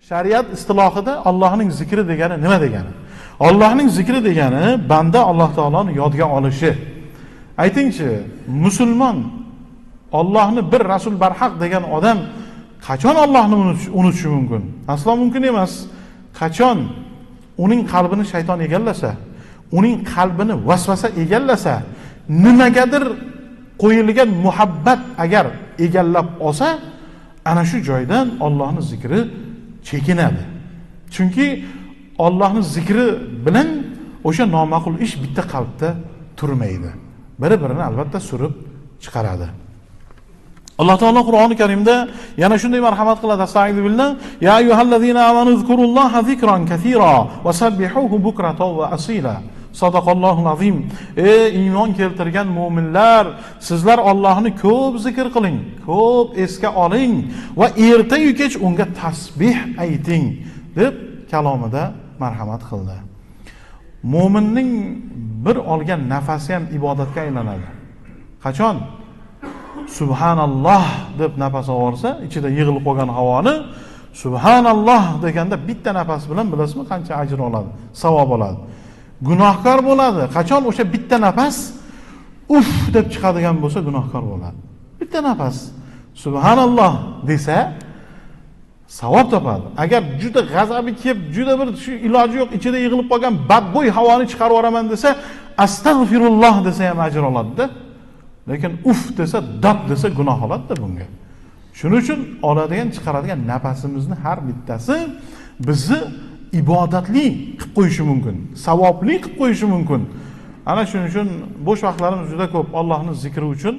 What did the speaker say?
Shariat istilohida Allohning zikri degani nima degani? Allohning zikri degani banda Alloh taoloni yodga olishi. Aytingchi, musulmon Allohni bir rasul barhaq degan odam qachon Allohni unutishi mumkin? Aslo mumkin emas. Qachon uning qalbini shayton egallasa, uning qalbini vasvasa egallasa, nimagadir qo'yilgan muhabbat agar egallab olsa, ana shu joydan Allohning zikri chekinadi. Chunki Allohning zikri bilan o'sha noma'qul ish bitta qalbda turmaydi. Bir-birini albatta surib chiqaradi. Alloh taolo Qur'oni Karimda yana shunday marhamat qiladi. Astagfiru billah. Ya ayyuhallazina amanu zkurulloha zikran katira va sabbihuhu bukratan va asila. Sadaqallohul azim. Ey iymon keltirgan mu'minlar, sizlar Allohni ko'p zikr qiling, ko'p esga oling va erta-yu kech unga tasbih ayting deb kalomida marhamat qildi. Mu'minning bir olgan nafasi ham ibodatga aylanadi. Qachon Subhanalloh deb nafas olsa, ichida yig'ilib qolgan havoni Subhanalloh deganda bitta nafas bilan bilasizmi qancha ajr oladi, savob oladi. Gunohkor bo'ladi. Qachon o'sha bitta nafas uf deb chiqadigan bo'lsa gunohkor bo'ladi. Bitta nafas Subhanalloh desa savob topadi. Agar juda g'azabi kelib, juda bir shu iloji yo'q ichida yig'ilib qolgan badbo'y havoni chiqarib yuboraman desa, astagfirulloh desa ham ajr oladi-da. Lekin uf desa, dab desa gunoh oladi-da bunga. Shuning uchun oladigan, chiqaradigan nafasimizni har bittasi bizni ibodatli qilib qo'yishi mumkin, savobli qilib qo'yishi mumkin. Ana shuning uchun bo'sh vaqtlarimiz juda ko'p Allohning zikri uchun